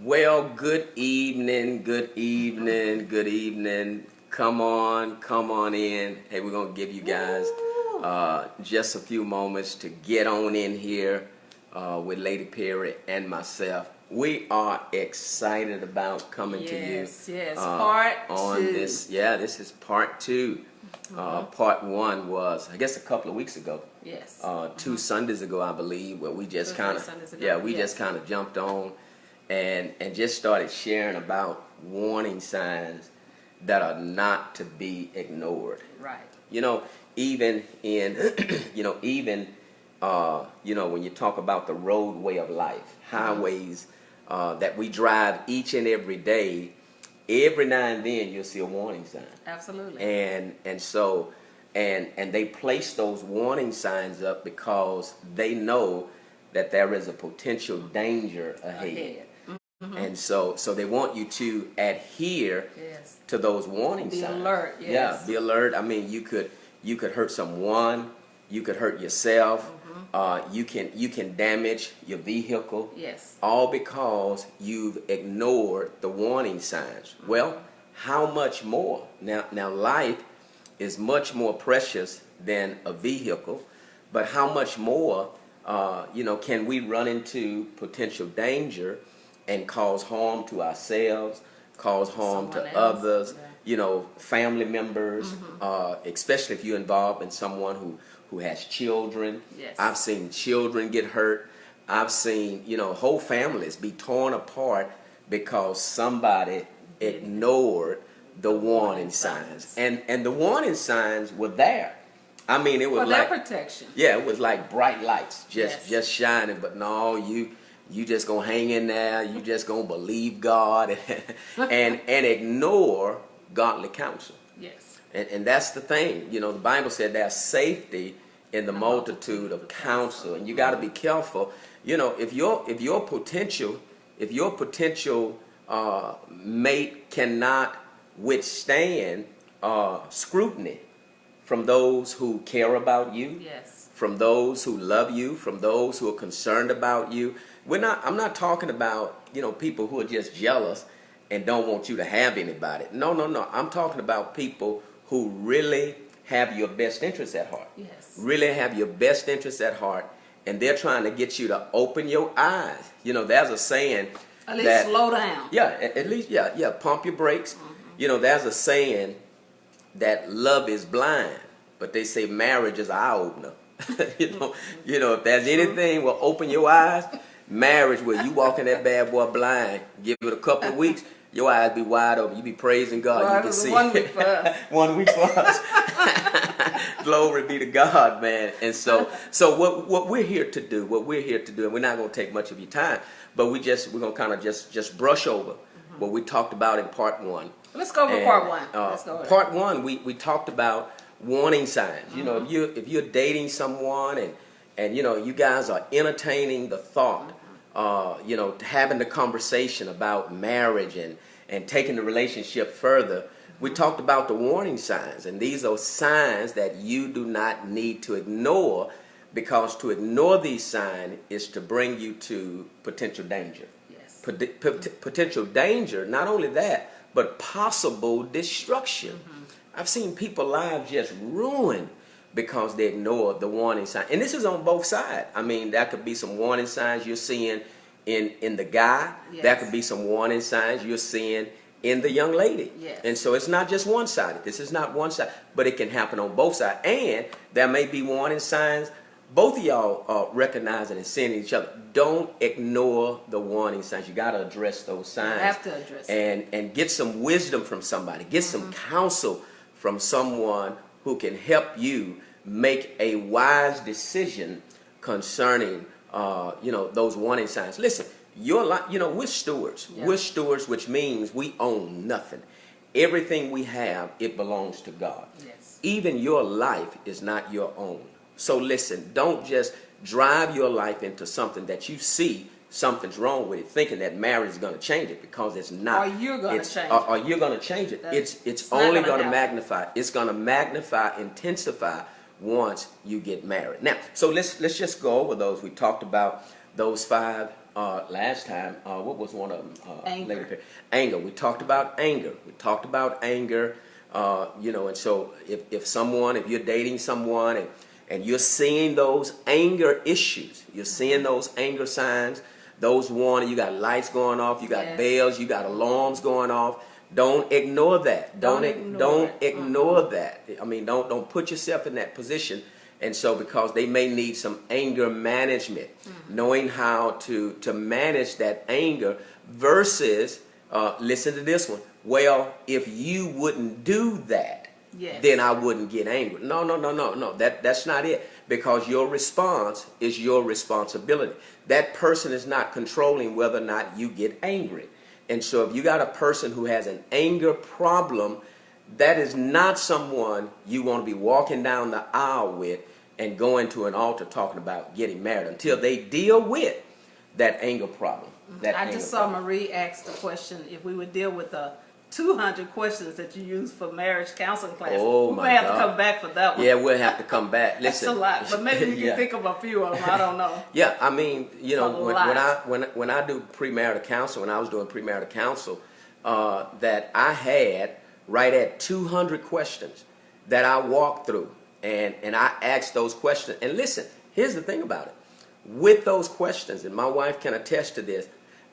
Well, good evening, good evening, good evening. Come on in. Hey, we're gonna give you guys just a few moments to get on in here with Lady Perry and myself. We are excited about coming to you. Yes, part on two. this. Yeah, this is part two. Part one was, I guess, a couple of weeks ago. Yes. 2 Sundays ago, I believe, where we just kind of, Sundays ago, just kind of jumped on and just started sharing about warning signs that are not to be ignored. Right. You know, even in, when you talk about the roadway of life, highways that we drive each and every day, every now and then you'll see a warning sign. Absolutely. And they place those warning signs up because they know that there is a potential danger ahead. And so they want you to adhere to those warning signs. Be alert. Yes. Yeah, be alert. I mean, you could hurt someone, you could hurt yourself, you can damage your vehicle. Yes. All because you've ignored the warning signs. Well, how much more? Now life is much more precious than a vehicle, but how much more can we run into potential danger and cause harm to ourselves, cause harm to others, family members, especially if you're involved in someone who has children. Yes. I've seen children get hurt. I've seen, whole families be torn apart because somebody ignored the warning signs. And the warning signs were there. I mean, it was for like their protection. Yeah, it was like bright lights just shining, but no, you just gonna hang in there, you just gonna believe God and ignore godly counsel. Yes. And that's the thing. The Bible said there's safety in the multitude of counsel, and you got to be careful. If your potential mate cannot withstand scrutiny from those who care about you, Yes. from those who love you, from those who are concerned about you. I'm not talking about people who are just jealous and don't want you to have anybody. No. I'm talking about people who really have your best interests at heart. Yes. Really have your best interests at heart, and they're trying to get you to open your eyes. There's a saying. At least slow down. Yeah, at least, pump your brakes. There's a saying that love is blind, but they say marriage is an eye opener. If there's anything will open your eyes, marriage, where you walk in that bad boy blind, give it a couple of weeks, your eyes be wide open. You be praising God. Well, you can see 1 week for us. 1 week for us. Glory be to God, man. And so what we're here to do, and we're not going to take much of your time, but we're going to kind of just brush over what we talked about in part one. Let's go over part one. Let's go over part one, we talked about warning signs. If you're dating someone and you guys are entertaining the thought, having the conversation about marriage and taking the relationship further, we talked about the warning signs, and these are signs that you do not need to ignore, because to ignore these signs is to bring you to potential danger. Yes. Potential danger, not only that, but possible destruction. I've seen people's lives just ruined because they ignore the warning sign. And this is on both sides. I mean, that could be some warning signs you're seeing in the guy. Yes. That could be some warning signs you're seeing in the young lady. Yes. And so it's not just one sided. This is not one side, but it can happen on both sides. And there may be warning signs both of y'all are recognizing and seeing each other. Don't ignore the warning signs. You got to address those signs. You have to address it. And get some wisdom from somebody. Get some counsel from someone who can help you make a wise decision concerning those warning signs. Listen, your life, we're stewards. Yeah. We're stewards, which means we own nothing. Everything we have, it belongs to God. Yes. Even your life is not your own. So listen, don't just drive your life into something that you see something's wrong with it, thinking that marriage is going to change it, because it's not. Or you're going to change it. Or you're going to change it. It's only going to magnify. It's going to magnify, intensify once you get married. Now, so let's just go over those. We talked about those 5 last time. What was one of them? Anger. Lady Perry? Anger. We talked about anger. And so if you're dating someone and you're seeing those anger issues, you're seeing those anger signs, those warning, you got lights going off, you got Yes. bells, you got alarms going off. Don't ignore that. Don't ignore that. I mean, don't put yourself in that position. And so, because they may need some anger management, knowing how to manage that anger versus, listen to this one. Well, if you wouldn't do that, Yes. then I wouldn't get angry. No. That's not it. Because your response is your responsibility. That person is not controlling whether or not you get angry. And so if you got a person who has an anger problem, that is not someone you want to be walking down the aisle with and going to an altar talking about getting married until they deal with that anger problem. I just saw Marie ask the question if we would deal with the 200 questions that you use for marriage counseling class. Oh, we may have to come back for that one. Yeah, we'll have to come back. That's Listen, a lot, but maybe you can think of a few of them. I don't know. Yeah, I mean, when I do premarital counsel, when I was doing premarital counsel, that I had right at 200 questions that I walked through, and I asked those questions. And listen, here's the thing about it. With those questions, and my wife can attest to this,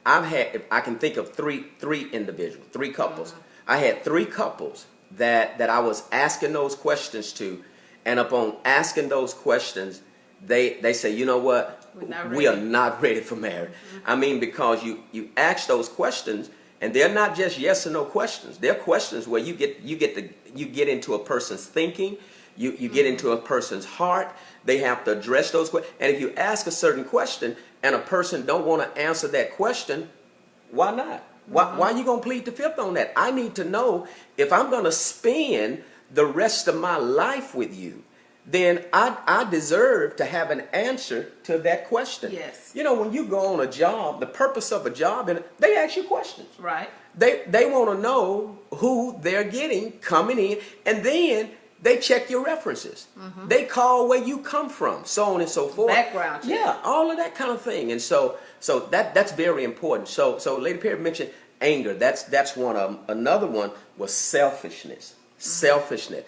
I can think of three individuals, three couples. I had three couples that I was asking those questions to, and upon asking those questions, they say, you know what, we are not ready for marriage. I mean, because you ask those questions, and they're not just yes or no questions. They're questions where you get into a person's thinking, you get into a person's heart. They have to address those questions. And if you ask a certain question and a person don't want to answer that question, why not? Why are you going to plead the fifth on that? I need to know if I'm going to spend the rest of my life with you, then I deserve to have an answer to that question. Yes. You know, when you go on a job, the purpose of a job, and they ask you questions. Right. They want to know who they're getting coming in, and then they check your references. They call where you come from, so on and so forth. Background check. Yeah, all of that kind of thing. And so that's very important. So Lady Perry mentioned anger. That's one of them. Another one was selfishness. Selfishness.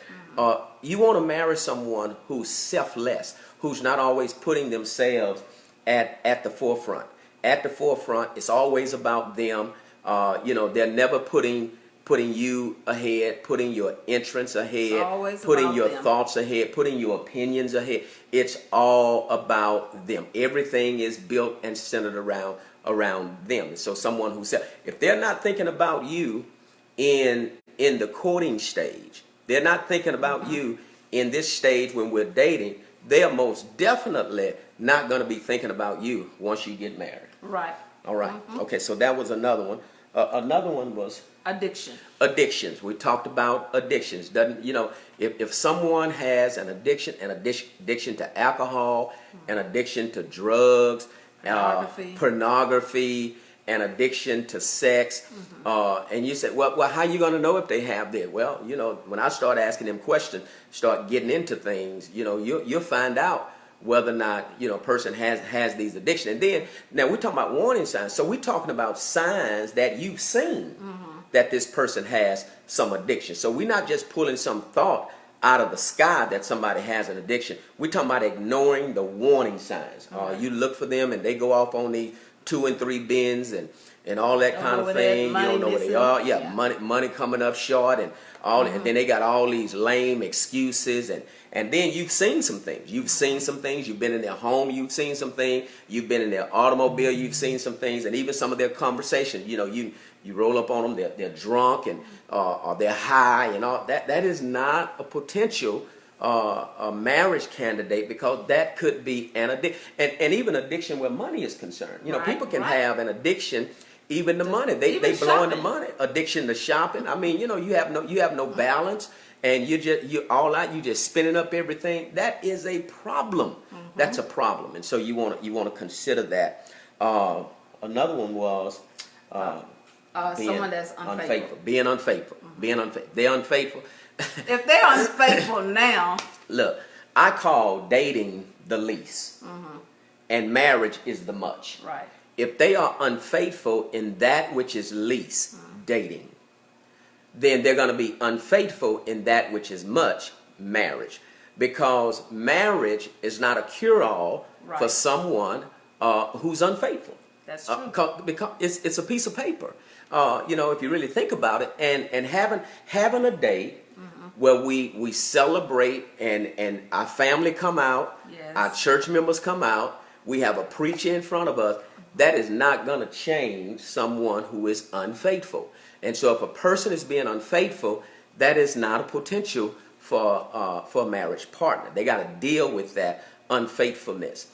You want to marry someone who's selfless, who's not always putting themselves at the forefront. At the forefront, it's always about them. They're never putting you ahead, putting your interests ahead, putting your thoughts ahead, putting your opinions ahead. It's all about them. Everything is built and centered around them. So someone who said, if they're not thinking about you in the courting stage, they're not thinking about you in this stage when we're dating, they are most definitely not going to be thinking about you once you get married. Right. All right. Okay, so that was another one. Another one was addictions. We talked about addictions. If someone has an addiction to alcohol, an addiction to drugs, pornography, an addiction to sex, and you say, well, how are you going to know if they have that? Well, when I start asking them questions, start getting into things, you'll find out whether or not a person has these addictions. And then now we're talking about warning signs. So we're talking about signs that you've seen that this person has some addiction. So we're not just pulling some thought out of the sky that somebody has an addiction. We're talking about ignoring the warning signs. You look for them and they go off on these 2 and 3 bins and all that kind of thing. You don't know where they are. Yeah. Money coming up short and all. And then they got all these lame excuses and then you've seen some things. You've seen some things. You've been in their home. You've seen some things. You've been in their automobile. You've seen some things. And even some of their conversations. You roll up on them. They're drunk and or they're high and all that. That is not a potential a marriage candidate, because that could be an addiction. And even addiction where money is concerned. People can have an addiction. Even the money, they blow in the money. Addiction to shopping. I mean, you have no balance, and you're just spinning up everything. That is a problem. That's a problem, and so you want to consider that. Another one was someone that's unfaithful. Being unfaithful. They're unfaithful. If they're unfaithful now, look, I call dating the least, and marriage is the much. Right. if they are unfaithful in that which is least, dating, then they're going to be unfaithful in that which is much, marriage. Because marriage is not a cure-all for Right. someone who's unfaithful. That's true. Because it's a piece of paper. If you really think about it, and having a day where we celebrate and our family come out, Yes. our church members come out, we have a preacher in front of us, that is not going to change someone who is unfaithful. And so if a person is being unfaithful, that is not a potential for a marriage partner. They got to deal with that unfaithfulness.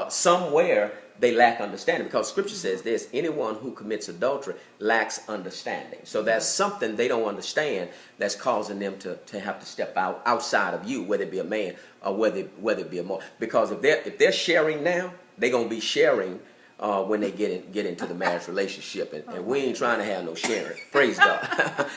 Somewhere they lack understanding, because Scripture says this: anyone who commits adultery lacks understanding. So that's something they don't understand that's causing them to have to step outside of you, whether it be a man or whether it be a woman. Because if they're sharing now, they're gonna be sharing when they get into the marriage relationship, and we ain't trying to have no sharing. Praise God.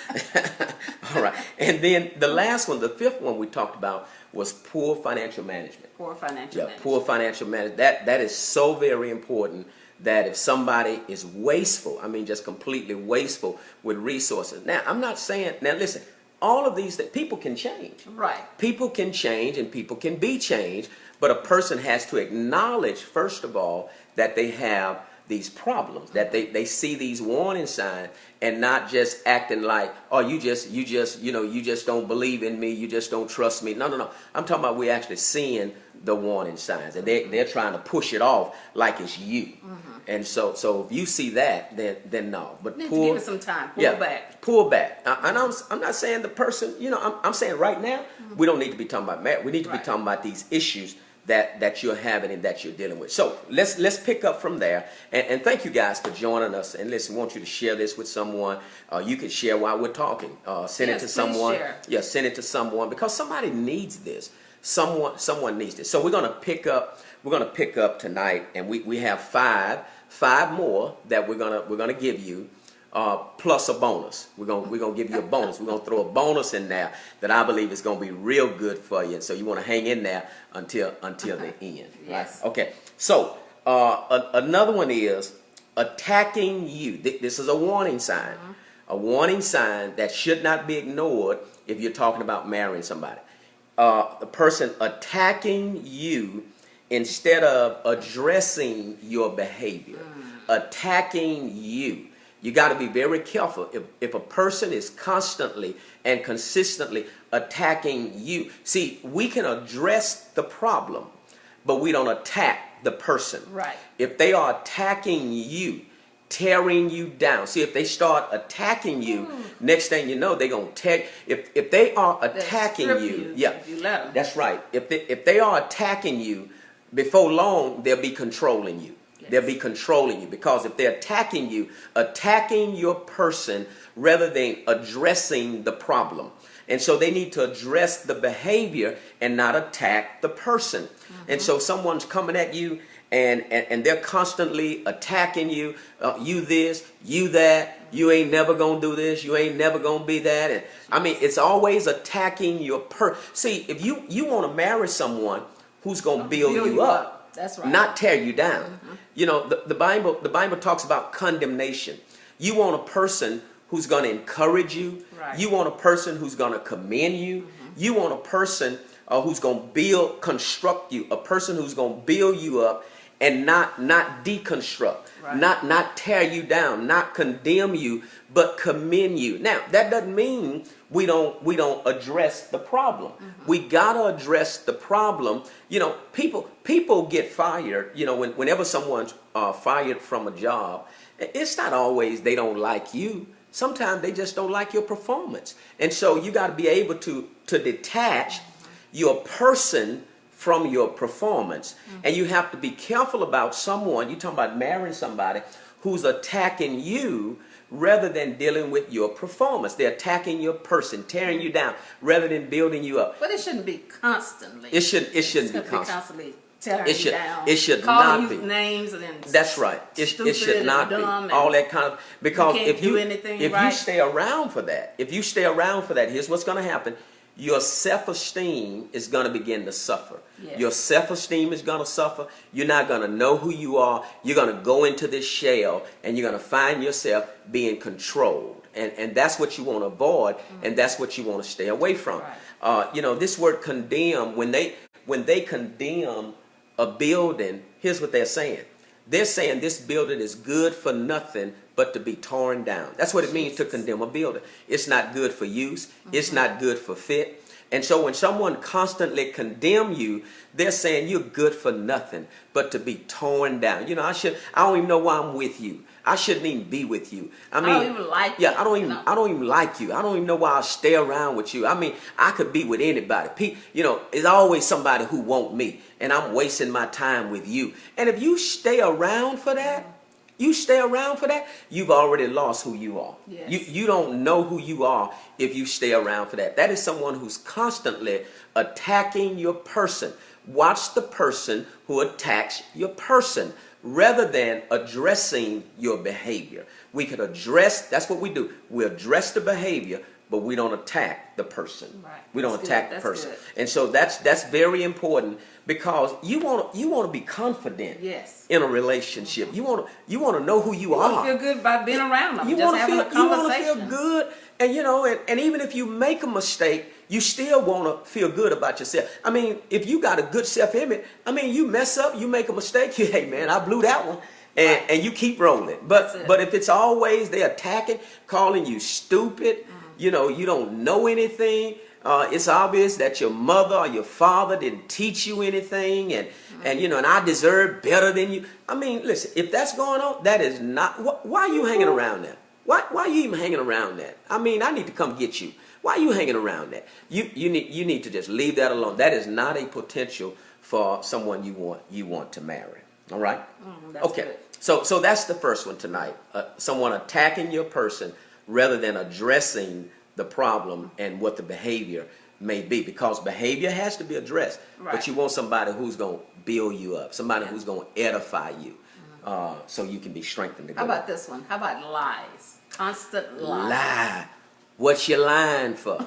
All right, and then the last one, the fifth one we talked about was poor financial management. Poor financial Yeah, management. poor financial management. That is so very important. That if somebody is wasteful, I mean just completely wasteful with resources. Now, I'm not saying. Now, listen. All of these things, people can change. Right. People can change and people can be changed, but a person has to acknowledge, first of all, that they have these problems, that they see these warning signs, and not just acting like, oh, you just don't believe in me, you just don't trust me. No. I'm talking about we actually seeing the warning signs, and they're trying to push it off like it's you. And so if you see that, then no. But Need to give it some time. Pull back. Pull back. And I'm not saying the person, I'm saying right now, we don't need to be talking about marriage. We need to be Right. talking about these issues that you're having and that you're dealing with. So let's pick up from there. And thank you guys for joining us. And listen, I want you to share this with someone. You can share while we're talking. Send it Yes, to please someone. share. Yeah, send it to someone, because somebody needs this. Someone needs this. So we're gonna pick up tonight, and we have five more that we're gonna give you. Plus a bonus. We're gonna give you a bonus. We're gonna throw a bonus in there that I believe is gonna be real good for you. And so you want to hang in there until the end. Right? Yes. Okay. So another one is attacking you. This is a warning sign. A warning sign that should not be ignored if you're talking about marrying somebody. A person attacking you instead of addressing your behavior. Attacking you. You got to be very careful. If a person is constantly and consistently attacking you. See, we can address the problem, but we don't attack the person. Right. If they are attacking you, tearing you down. See, if they start attacking you, next thing you know, they're going to tear. If they are attacking strip you, you if you let 'em. that's right. If they are attacking you, before long, they'll be controlling you. Yes. They'll be controlling you, because if they're attacking you, attacking your person rather than addressing the problem. And so they need to address the behavior and not attack the person. And so someone's coming at you and they're constantly attacking you. You this, you that, you ain't never gonna do this, you ain't never gonna be that. And I mean, it's always attacking your See, if you want to marry someone who's gonna build you up, That's right. not tear you down. The Bible talks about condemnation. You want a person who's going to encourage you. Right. You want a person who's going to commend you. You want a person who's going to construct you. A person who's going to build you up and not deconstruct, Right. not tear you down, not condemn you, but commend you. Now, that doesn't mean we don't address the problem. We gotta address the problem. People get fired. Whenever someone's fired from a job, it's not always they don't like you. Sometimes they just don't like your performance. And so you got to be able to detach your person from your performance. And you have to be careful about someone, you're talking about marrying somebody who's attacking you rather than dealing with your performance. They're attacking your person, tearing you down rather than building you up. But it shouldn't be constantly. It shouldn't be Constantly tearing It you should- down. it should calling not you be. names and then That's right. It stupid should not and be dumb all and that kind of, because can't if you do anything if right. you stay around for that, here's what's going to happen. your self-esteem is going to begin to suffer. Yes. Your self-esteem is going to suffer. You're not going to know who you are. You're going to go into this shell, and you're going to find yourself being controlled. And that's what you want to avoid, and that's what you want to stay away from. Right. This word condemn, when they condemn a building, here's what they're saying. They're saying this building is good for nothing but to be torn down. That's what it means to condemn a building. It's not good for use. It's not good for fit. And so when someone constantly condemn you, they're saying you're good for nothing but to be torn down. I don't even know why I'm with you. I shouldn't even be with you. I don't even like you. I don't even like you. I don't even know why I stay around with you. I mean, I could be with anybody. There's always somebody who want me, and I'm wasting my time with you. And if you stay around for that, you've already lost who you are. Yes. You don't know who you are if you stay around for that. That is someone who's constantly attacking your person. Watch the person who attacks your person rather than addressing your behavior. We can address, that's what we do. We address the behavior, but we don't attack the person. Right. We don't attack the person. Good. And so that's very important, because you want to be confident. Yes. In a relationship. You want to know who you are. You want to feel good about being around them. You just want having a to conversation. feel good, and even if you make a mistake, you still want to feel good about yourself. I mean, if you got a good self-image, you mess up, you make a mistake, hey man, I blew that one. And you keep rolling. But if it's always they attacking, calling you stupid, you don't know anything. It's obvious that your mother or your father didn't teach you anything, and I deserve better than you. I mean, listen, if that's going on, that is not. Why are you hanging around that? Why are you even hanging around that? I mean, I need to come get you. Why are you hanging around that? You need to just leave that alone. That is not a potential for someone you want to marry. All right? That's okay. Good. So that's the first one tonight. Someone attacking your person rather than addressing the problem and what the behavior may be, because behavior has to be addressed. Right. But you want somebody who's going to build you up, somebody who's going to edify you, so you can be strengthened. How about this one? How about lies? Constant lies. Lie. What you lying for?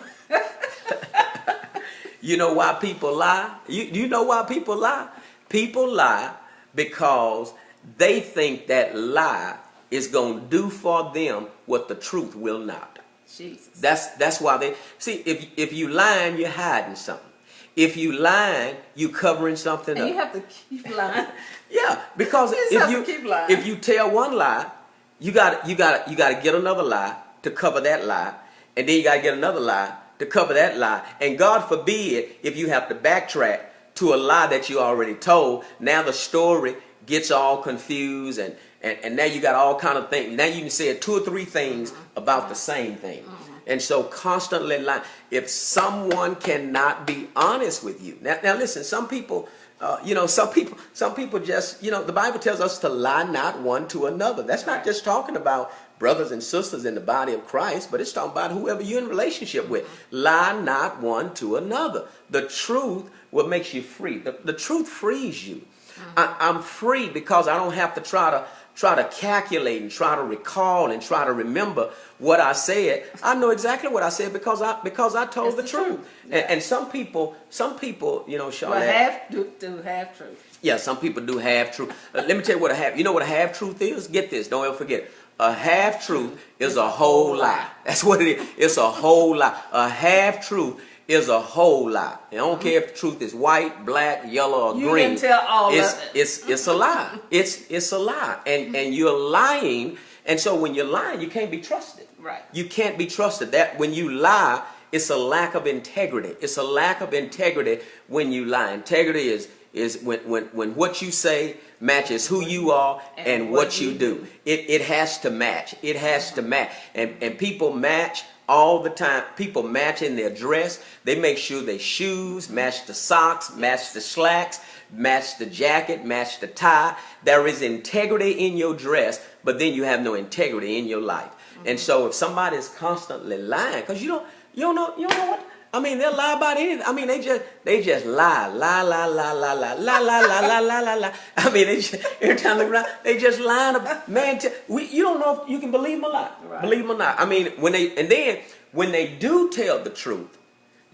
You know why people lie? You know why people lie? People lie because they think that lie is going to do for them what the truth will not. Jesus. That's why they see, if you lying, you're hiding something. If you lying, you covering something and up. you have to keep lying. Yeah, because if you tell one lie, you got to get another lie to cover that lie, and then you got to get another lie to cover that lie. And God forbid if you have to backtrack to a lie that you already told. Now the story gets all confused, and now you got all kind of things. Now you can say 2 or 3 things about the same thing. And so constantly lying. If someone cannot be honest with you. Now listen, some people, some people just, the Bible tells us to lie not one to another. That's not just talking about brothers and sisters in the body of Christ, but it's talking about whoever you're in relationship with. Lie not one to another. The truth what makes you free. The truth frees you. I'm free because I don't have to try to calculate and try to recall and try to remember what I said. I know exactly what I said because I told the truth. Yeah. And some people, Charlotte. Well, half truth. Yeah, some people do half truth. Let me tell you what a half. You know what a half truth is? Get this. Don't ever forget it. A half truth is a whole lie. That's what it is. It's a whole lie. A half truth is a whole lie. And I don't care if the truth is white, black, yellow, or green. You can tell all of it. It's a lie. It's a lie. And you're lying. And so when you're lying, you can't be trusted. Right. You can't be trusted. That when you lie, it's a lack of integrity. It's a lack of integrity when you lie. Integrity is when what you say matches who you are and what you do. It has to match. It has to match. And people match all the time. People match in their dress. They make sure their shoes match the socks, match the slacks, match the jacket, match the tie. There is integrity in your dress, but then you have no integrity in your life. And so if somebody is constantly lying, because you don't know what. I mean, they'll lie about anything. I mean, they just lie. I mean, every time they lie, they just lying about, man, you don't know if you can believe them or not. Right. Believe them or not. I mean, when they do tell the truth,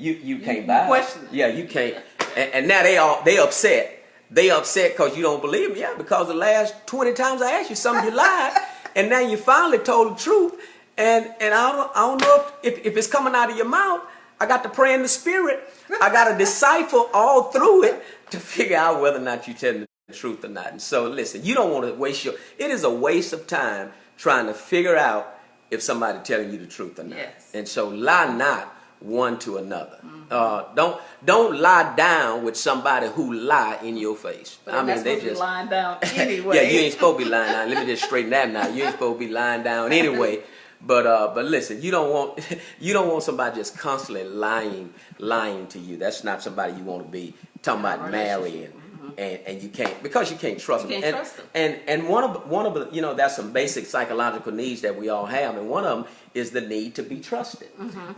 you can't buy question it. Yeah, you can't. And now they upset. They upset because you don't believe me. Yeah, because the last 20 times I asked you something, you lied, and now you finally told the truth. And I don't know if it's coming out of your mouth. I got to pray in the spirit. I got to decipher all through it to figure out whether or not you're telling the truth or not. And so listen, you don't want to waste it is a waste of time trying to figure out if somebody telling you the truth or not. Yes. And so lie not one to another. Don't lie down with somebody who lie in your face. But I mean, they just lying down anyway. Yeah, you ain't supposed to be lying down. Let me just straighten that now. You ain't supposed to be lying down anyway. But listen, you don't want somebody just constantly lying to you. That's not somebody you want to be talking about marrying. And you can't, because you can't trust them. You can't trust them. And one of the there's some basic psychological needs that we all have, and one of them is the need to be trusted.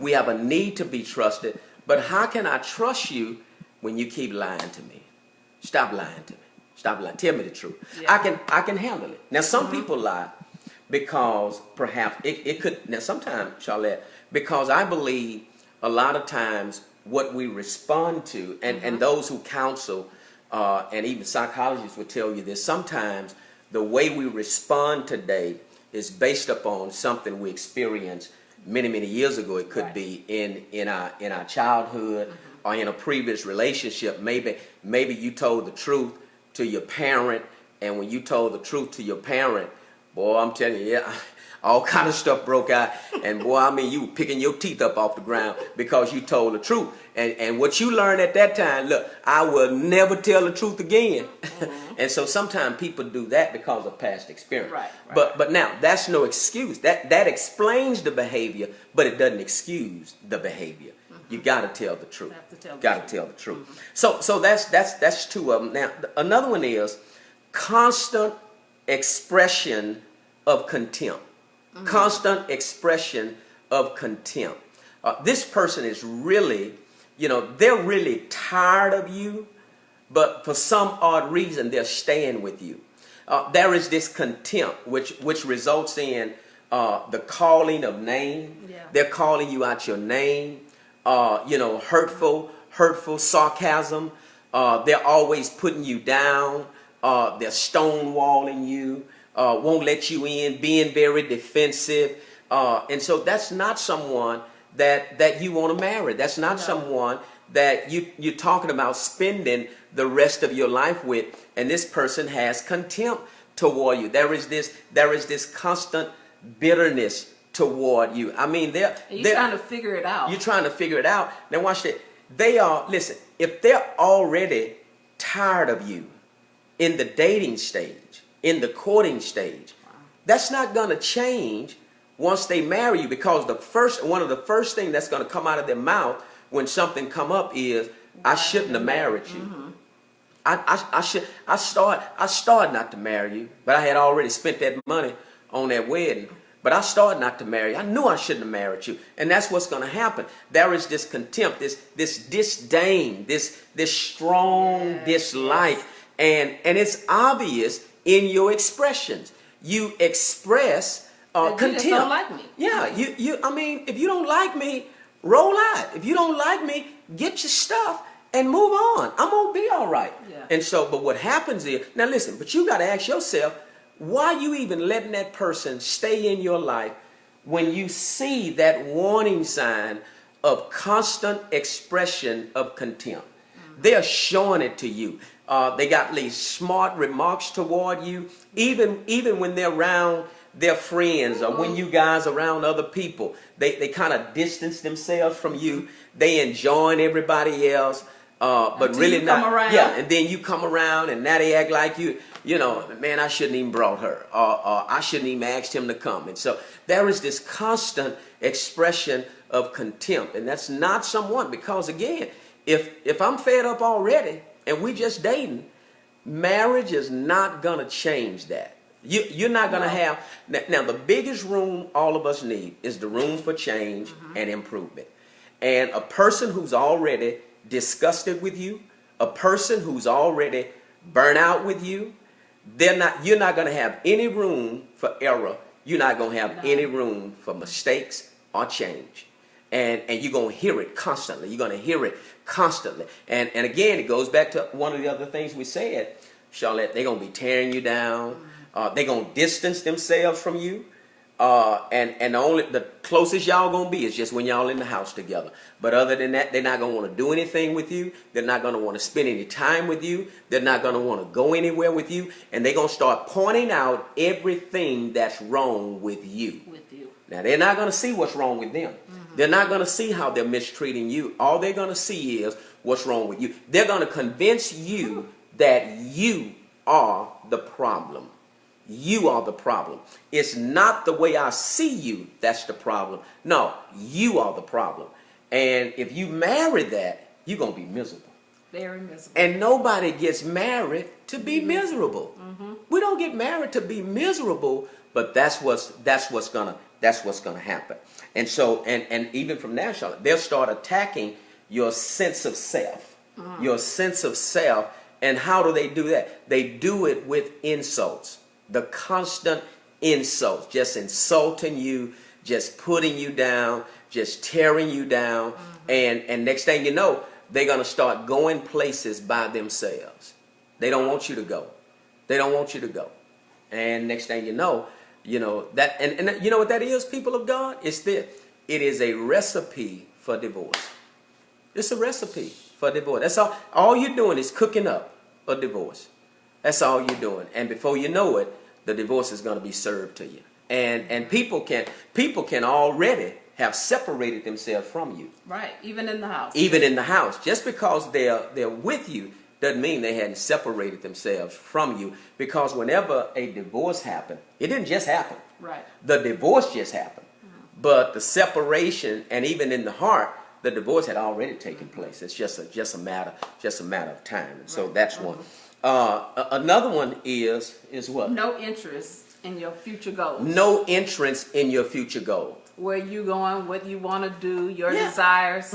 We have a need to be trusted, but how can I trust you when you keep lying to me? Stop lying to me. Stop lying. Tell me the truth. Yeah. I can handle it. Now some people lie because perhaps it could. Now sometimes, Charlotte, because I believe a lot of times what we respond to, and those who counsel. And even psychologists would tell you this. Sometimes the way we respond today is based upon something we experienced many years ago. It could be in our childhood or in a previous relationship. Maybe you told the truth to your parent, and when you told the truth to your parent, boy, I'm telling you, all kind of stuff broke out, and boy, I mean, you were picking your teeth up off the ground because you told the truth. And what you learned at that time, look, I will never tell the truth again. And so sometimes people do that because of past experience. Right. But now, that's no excuse. That explains the behavior, but it doesn't excuse the behavior. You got to tell the truth. Got to tell the truth. So that's two of them. Now, another one is constant expression of contempt. Constant expression of contempt. This person is really, they're really tired of you, but for some odd reason, they're staying with you. There is this contempt, which results in the calling of name. Yeah. They're calling you out your name, hurtful sarcasm. They're always putting you down. They're stonewalling you. Won't let you in, being very defensive. And so that's not someone that you want to marry. That's not someone that you're talking about spending the rest of your life with. And this person has contempt toward you. There is this constant bitterness toward you. I mean, they're trying to figure it out. You're trying to figure it out. Now watch this. Listen, if they're already tired of you in the dating stage, in the courting stage, that's not going to change once they marry you, because one of the first things that's going to come out of their mouth when something come up is, I shouldn't have married you. I started not to marry you, but I had already spent that money on that wedding. But I started not to marry you. I knew I shouldn't have married you. And that's what's going to happen. There is this contempt, this disdain, this strong dislike. And it's obvious in your expressions. You express contempt. You just don't like me. Yeah, I mean, if you don't like me, roll out. If you don't like me, get your stuff and move on. I'm going to be all right. Yeah. And so, but what happens is, now listen, but you got to ask yourself, why you even letting that person stay in your life when you see that warning sign of constant expression of contempt? They're showing it to you. They got these smart remarks toward you, even when they're around their friends or when you guys are around other people. They kind of distance themselves from you. They enjoying everybody else, but until really not. Yeah, and then you come around and now they act like you. Man, I shouldn't even brought her, or I shouldn't even asked him to come. And so there is this constant expression of contempt, and that's not someone, because again, if I'm fed up already and we just dating, marriage is not gonna change that. You're not gonna have now. The biggest room all of us need is the room for change and improvement. And a person who's already disgusted with you, a person who's already burnt out with you, you're not going to have any room for error. You're not going to have any room for mistakes or change. and you're going to hear it constantly. You're going to hear it constantly. And again, it goes back to one of the other things we said, Charlotte, they're going to be tearing you down. They're going to distance themselves from you. And the closest y'all gonna be is just when y'all in the house together. But other than that, they're not gonna want to do anything with you. They're not gonna want to spend any time with you. They're not gonna want to go anywhere with you. And they're gonna start pointing out everything that's wrong with you. Now they're not gonna see what's wrong with them. They're not gonna see how they're mistreating you. All they're gonna see is what's wrong with you. They're gonna convince you that you are the problem. You are the problem. It's not the way I see you that's the problem. No, you are the problem. And if you marry that, you're going to be miserable. Very miserable. And nobody gets married to be miserable. We don't get married to be miserable, but that's what's gonna happen. And so and even from now, Charlotte, they'll start attacking your sense of self. Your sense of self. And how do they do that? They do it with insults. The constant insults, just insulting you, just putting you down, just tearing you down. And next thing you know, they're going to start going places by themselves. They don't want you to go. They don't want you to go. And next thing you know that, and you know what that is, people of God? It's this. It is a recipe for divorce. It's a recipe for divorce. That's all. All you're doing is cooking up a divorce. That's all you're doing. And before you know it, the divorce is going to be served to you. And people can already have separated themselves from you. Right, even in the house. Even in the house. Just because they're with you doesn't mean they hadn't separated themselves from you. Because whenever a divorce happened, it didn't just happen. Right. The divorce just happened. But the separation, and even in the heart, the divorce had already taken place. It's just a matter of time. And so that's one. Another one is what? No interest in your future goals. No interest in your future goal. Where you going, what you want to do, your desires.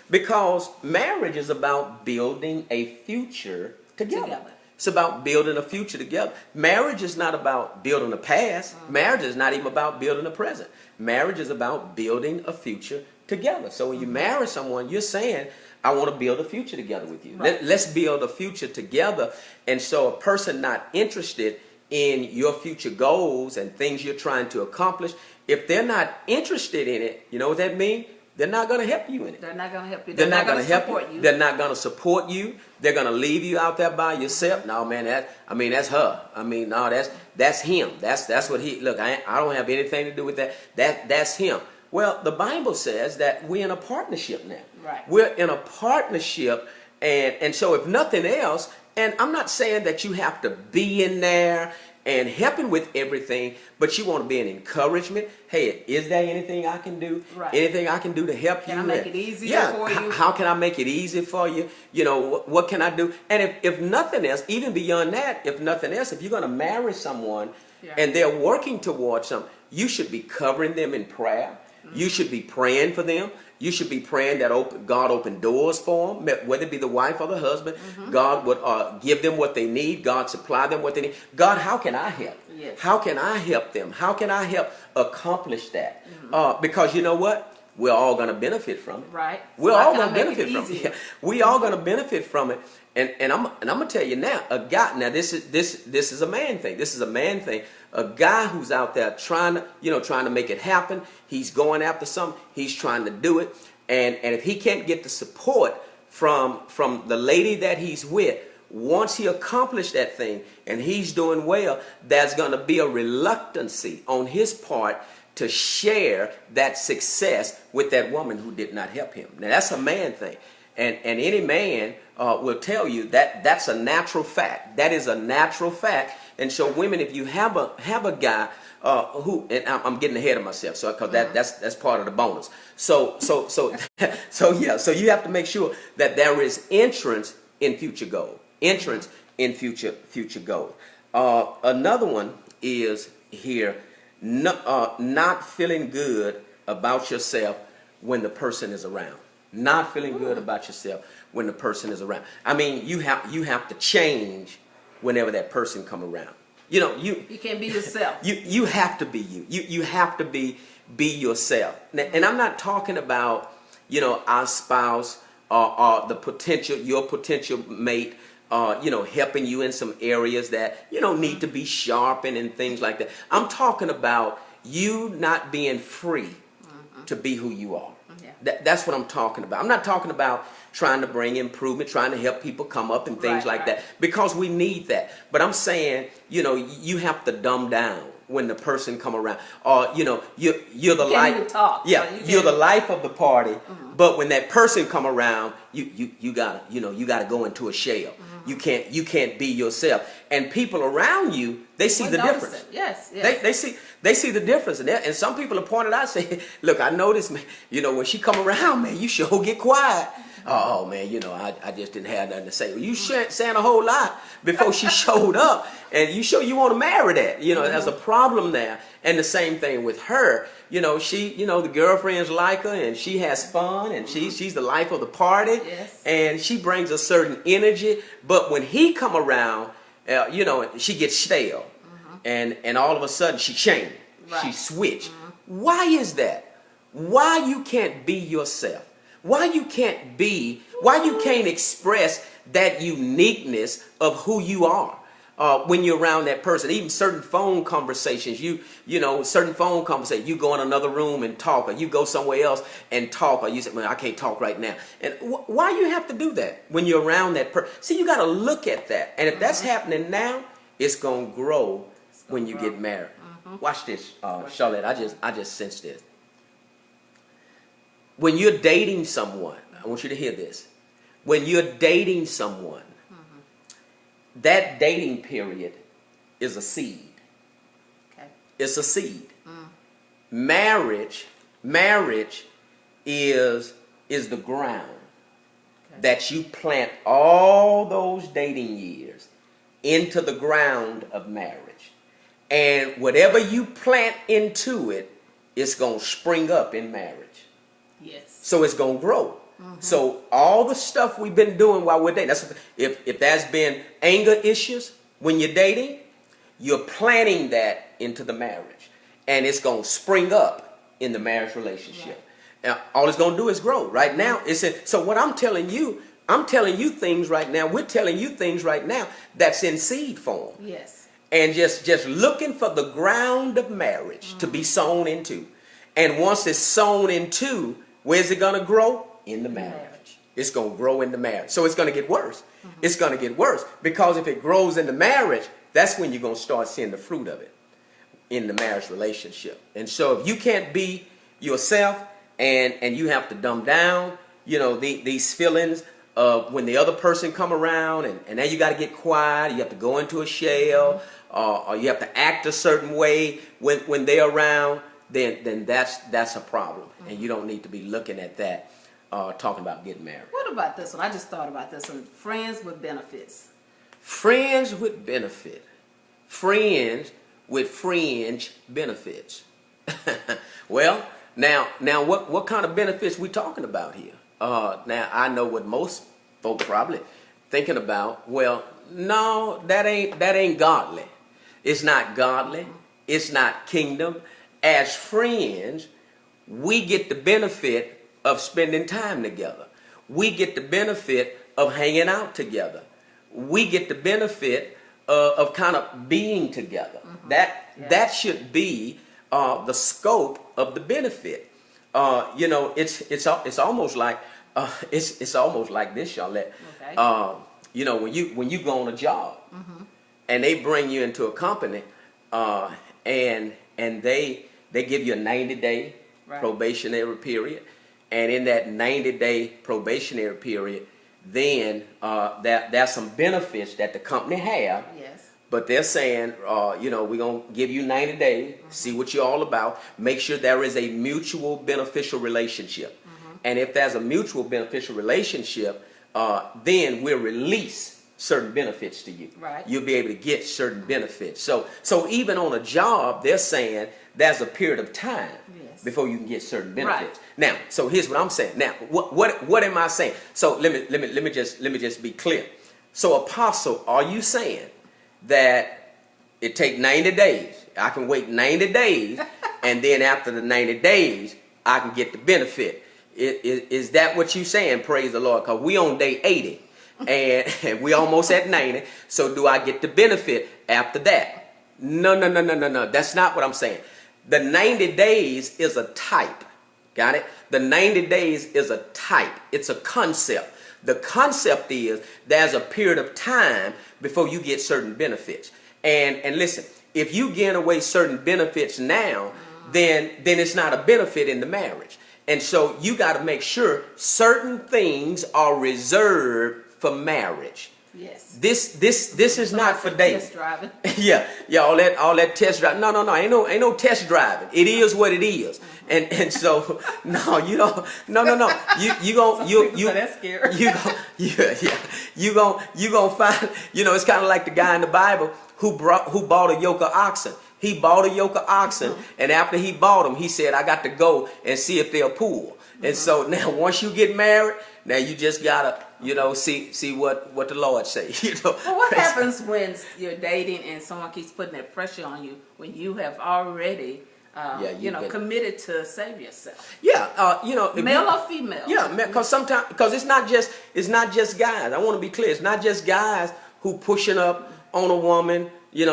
Because marriage is about building a future together. It's about building a future together. Marriage is not about building a past. Marriage is not even about building a present. Marriage is about building a future together. So when you marry someone, you're saying, I want to build a future together with you. Right. Let's build a future together. And so a person not interested in your future goals and things you're trying to accomplish, if they're not interested in it, you know what that means? They're not going to help you in it. They're not going to help you. They're not going to support you. They're not going to support you. They're going to leave you out there by yourself. No, man, that's her. No, that's him. That's what he, look, I don't have anything to do with that. That's him. Well, the Bible says that we're in a partnership now. Right. We're in a partnership, and so if nothing else, and I'm not saying that you have to be in there and helping with everything, but you want to be an encouragement. Hey, is there anything I can do? Right. Anything I can do to help you? Can I make it easier for you? How can I make it easy for you? You know, what can I do? And if nothing else, even beyond that, if nothing else, if you're going to marry someone and they're working towards something, you should be covering them in prayer. You should be praying for them. You should be praying that God open doors for them, whether it be the wife or the husband. God would give them what they need. God supply them what they need. God, how can I help? Yes. How can I help them? How can I help accomplish that? Because you know what? We're all going to benefit from it. Right. We're So all going to benefit from it. Yeah. We all going to benefit from it. And I'm going to tell you now, a guy. Now this is a man thing. This is a man thing. A guy who's out there trying to make it happen. He's going after something. He's trying to do it. And if he can't get the support from the lady that he's with, once he accomplished that thing and he's doing well, there's going to be a reluctancy on his part to share that success with that woman who did not help him. Now that's a man thing. And any man will tell you that that's a natural fact. That is a natural fact. And so women, if you have a guy who, and I'm getting ahead of myself, so because that's part of the bonus. So you have to make sure that there is entrance in future goal. Entrance in future goal. Another one is here, not feeling good about yourself when the person is around. Not feeling good about yourself when the person is around. I mean, you have to change whenever that person come around. You can't be yourself. You have to be you. You have to be yourself. And I'm not talking about, our spouse or your potential mate, helping you in some areas that need to be sharpened and things like that. I'm talking about you not being free to be who you are. Yeah. That's what I'm talking about. I'm not talking about trying to bring improvement, trying to help people come up and things like that, because we need that. But I'm saying, you have to dumb down when the person come around, or you're the life. Yeah, you're the life of the party. But when that person come around, you gotta go into a shell. You can't be yourself, and people around you, they see the difference. Yes. They see the difference, and some people have pointed out, say, look, I noticed, man, when she come around, man, you sure get quiet. Oh man, I just didn't have nothing to say. Well, you saying a whole lot before she showed up, and you want to marry that. There's a problem there. And the same thing with her. She, the girlfriends like her, and she has fun, and she's the life of the party. Yes. And she brings a certain energy. But when he come around, she gets stale, and all of a sudden she changed. Right. She switched. Why is that? Why you can't be yourself? Why you can't express that uniqueness of who you are when you're around that person? Even certain phone conversations, you go in another room and talk, or you go somewhere else and talk, or you say, "Man, I can't talk right now." And why you have to do that when you're around that person? See, you got to look at that, and if that's happening now, it's gonna grow when you get married. Watch this, Charlotte. I just sensed this. When you're dating someone, I want you to hear this. When you're dating someone, that dating period is a seed. Okay. It's a seed. Marriage is the ground that you plant all those dating years into the ground of marriage. And whatever you plant into it, it's going to spring up in marriage. Yes. So it's going to grow. So all the stuff we've been doing while we're dating, if there's been anger issues when you're dating, you're planting that into the marriage. And it's going to spring up in the marriage relationship. Right. And all it's going to do is grow. Right now, so what I'm telling you things right now. We're telling you things right now that's in seed form. Yes. And just looking for the ground of marriage to be sown into. And once it's sown into, where's it going to grow? In the marriage. It's going to grow in the marriage. So it's going to get worse. It's going to get worse. Because if it grows in the marriage, that's when you're going to start seeing the fruit of it in the marriage relationship. And so if you can't be yourself, and you have to dumb down, these feelings of when the other person come around, and now you got to get quiet, you have to go into a shell, or you have to act a certain way when they're around, then that's a problem. And you don't need to be looking at that, talking about getting married. What about this one? I just thought about this one. Friends with benefits. Friends with benefit. Friends with fringe benefits. Well, now what kind of benefits we talking about here? Now I know what most folks probably thinking about. Well, no, that ain't godly. It's not godly. It's not kingdom. As friends, we get the benefit of spending time together. We get the benefit of hanging out together. We get the benefit of kind of being together. That should be the scope of the benefit. It's almost like it's almost like this, Charlotte. Okay. When you go on a job, and they bring you into a company, and they give you a 90-day probationary period, and in that 90-day probationary period, then there's some benefits that the company have. Yes. But they're saying, we're going to give you 90 days, see what you're all about, make sure there is a mutual beneficial relationship. And if there's a mutual beneficial relationship, then we'll release certain benefits to you. Right. You'll be able to get certain benefits. So even on a job, they're saying there's a period of time before you can get certain benefits. Right. Now, so here's what I'm saying. Now, what am I saying? So let me just be clear. So, Apostle, are you saying that It take 90 days. I can wait 90 days, and then after the 90 days, I can get the benefit. Is that what you saying? Praise the Lord. Because we on day 80, and we almost at 90. So do I get the benefit after that? No. That's not what I'm saying. The 90 days is a type. Got it? The 90 days is a type. It's a concept. The concept is there's a period of time before you get certain benefits. And listen, if you gain away certain benefits now, then it's not a benefit in the marriage. And so you got to make sure certain things are reserved for marriage. Yes. This is not for dating. Test driving. yeah, all that test drive. No, ain't no test driving. It is what it is. And so no, you don't. No. You that's scary. You gonna find. It's kind of like the guy in the Bible who bought a yoke of oxen. He bought a yoke of oxen, and after he bought them, he said, "I got to go and see if they'll pull." And so now, once you get married, now you just gotta, see what the Lord say. Well, what happens when you're dating and someone keeps putting that pressure on you when you have already, committed to save yourself? Yeah, male or female? Yeah, because it's not just guys. I want to be clear. It's not just guys who pushing up on a woman,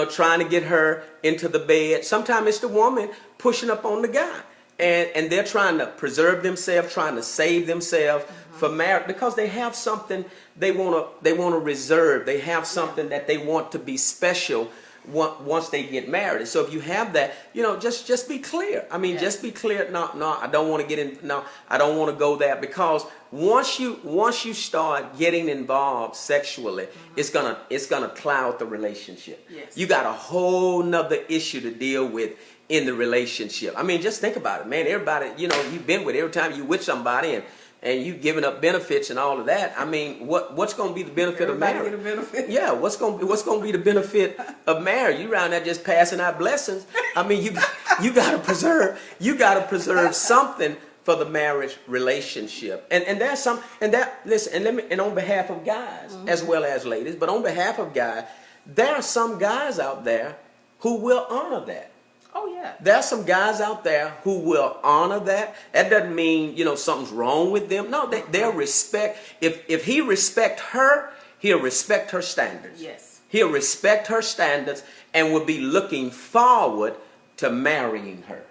trying to get her into the bed. Sometimes it's the woman pushing up on the guy. And they're trying to preserve themselves, trying to save themselves for marriage because they have something they want to reserve. They have something that they want to be special once they get married. And so if you have that, just be clear. I mean, just be clear. No, I don't want to get in. No, I don't want to go there because once you start getting involved sexually, it's gonna cloud the relationship. Yes. You got a whole nother issue to deal with in the relationship. I mean, just think about it, man. Everybody, you've been with every time you with somebody and you giving up benefits and all of that. I mean, what's going to be the benefit of marriage? Get a benefit. Yeah, what's going to be the benefit of marriage? You around there just passing out blessings. I mean, you got to preserve something for the marriage relationship. And there's some and on behalf of guys as well as ladies, but on behalf of guys, there are some guys out there who will honor that. Oh, yeah. There's some guys out there who will honor that. That doesn't mean, something's wrong with them. No, they'll respect. If he respect her, he'll respect her standards. Yes. He'll respect her standards and will be looking forward to marrying her.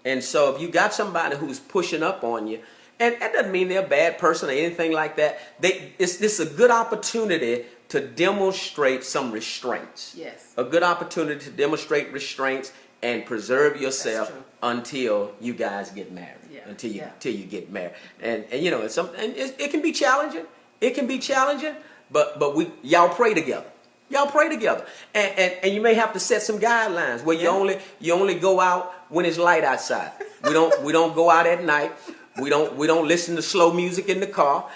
And so if you got somebody who's pushing up on you, and that doesn't mean they're a bad person or anything like that. It's a good opportunity to demonstrate some restraints. Yes. A good opportunity to demonstrate restraints and preserve yourself until you guys get married. Yeah. Until you get married. And it can be challenging. It can be challenging, but y'all pray together. Y'all pray together. And you may have to set some guidelines where you only go out when it's light outside. We don't go out at night. We don't listen to slow music in the car.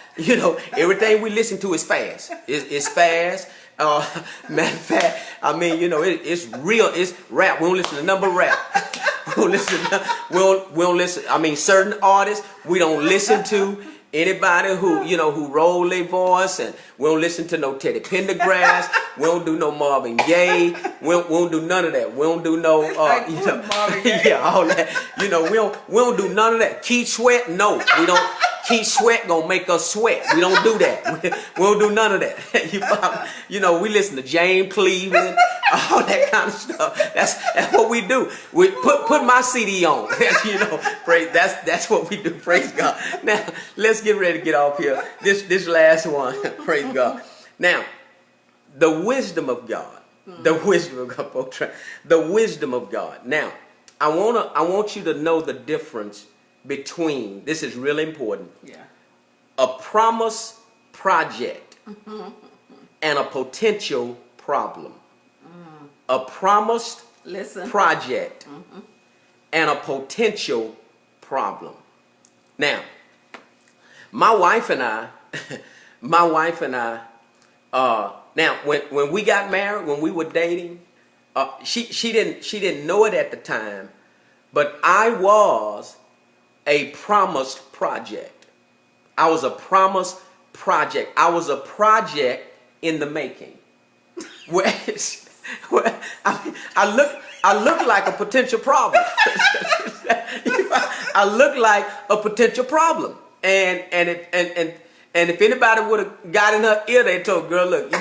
Everything we listen to is fast. It's fast. Matter of fact, I mean, it's real. It's rap. We don't listen to number rap. We don't listen. I mean, certain artists we don't listen to. Anybody who roll their voice, and we don't listen to no Teddy Pendergrass. We don't do no Marvin Gaye. We don't do none of that. We don't do no Marvin Gaye. Yeah, all that. We don't do none of that. Keith Sweat, no, we don't. Keith Sweat gonna make us sweat. We don't do that. We don't do none of that. We listen to James Cleveland, all that kind of stuff. That's what we do. We put my CD on. Praise. That's what we do. Praise God. Now let's get ready to get off here. This last one. Praise God. Now, the wisdom of God. The wisdom of God. Folks. The wisdom of God. Now, I want you to know the difference between, this is really important, a promise project and a potential problem. A promised project and a potential problem. Now, my wife and I, now when we got married, when we were dating, she didn't know it at the time, but I was a promised project. I was a promised project. I was a project in the making. Well, I look like a potential problem. I look like a potential problem. And if anybody would have got in her ear, they told, girl, look, you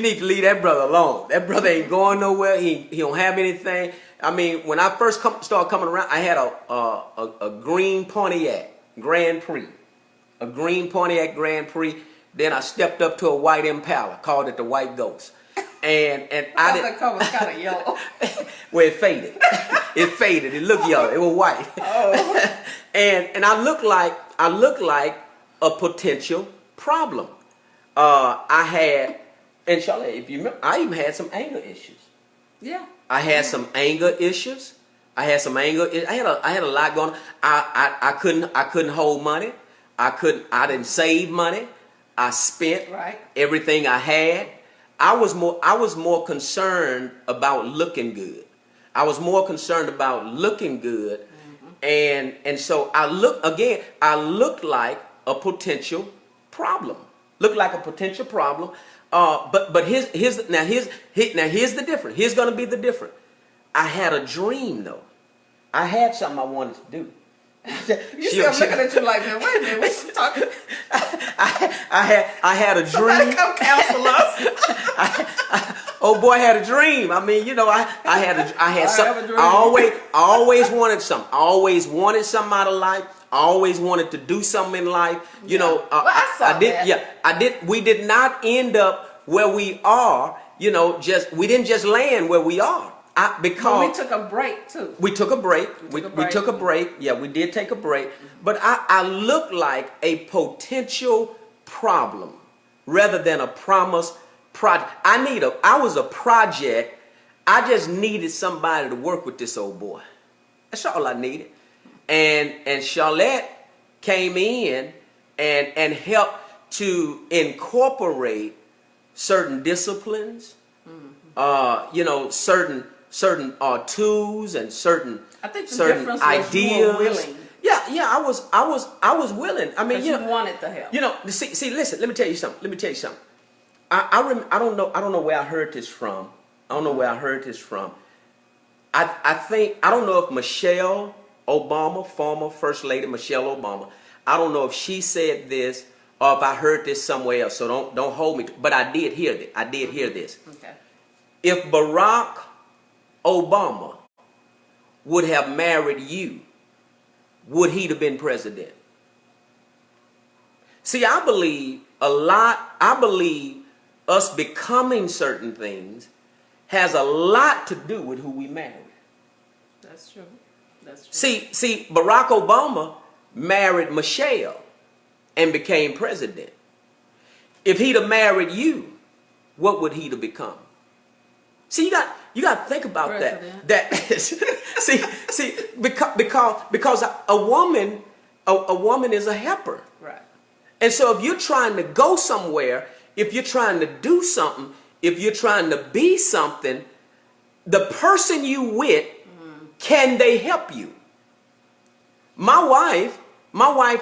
need to leave that brother alone. That brother ain't going nowhere. He don't have anything. I mean, when I first started coming around, I had a green Pontiac Grand Prix. A green Pontiac Grand Prix. Then I stepped up to a white Impala, called it the White Ghost. And I didn't. The cover was kind of yellow. Well, it faded. It faded. It looked yellow. It was white. Oh. and I look like a potential problem. I had, and Charlotte, if you remember, I even had some anger issues. Yeah. I had some anger issues. I had a lot going on. I couldn't hold money. I didn't save money. I spent everything I had. I was more concerned about looking good. I was more concerned about looking good. Mm-hmm. And so I looked like a potential problem. Looked like a potential problem. But here's the difference. Here's gonna be the difference. I had a dream though. I had something I wanted to do. You see, I'm looking at you like, man, wait a minute, what you talking? I had a dream. Somebody come counsel us. Oh boy, I had a dream. I mean, you know, I had something. I always wanted something. I always wanted something out of life. I always wanted to do something in life. You know, I did. That. Yeah, I did. We did not end up where we are. You know, we didn't just land where we are. Because we took a break too. We took a break. We took a break. Yeah, we did take a break. But I look like a potential problem rather than a promise project. I was a project. I just needed somebody to work with this old boy. That's all I needed. And Charlotte came in and helped to incorporate certain disciplines, you know, certain tools and certain ideas. You were willing. Yeah, I was willing. I mean, you wanted the help. You know, see, listen. Let me tell you something. I don't know where I heard this from. I think I don't know if Michelle Obama, former First Lady Michelle Obama, I don't know if she said this or if I heard this somewhere else. So don't hold me. But I did hear this. Okay. If Barack Obama would have married you, would he have been president? See, I believe us becoming certain things has a lot to do with who we marry. That's true. See, Barack Obama married Michelle and became president. If he'd have married you, what would he have become? See, you got to think about president. that. see, because a woman is a helper. Right. And so if you're trying to go somewhere, if you're trying to do something, if you're trying to be something, the person you with, can they help you? My wife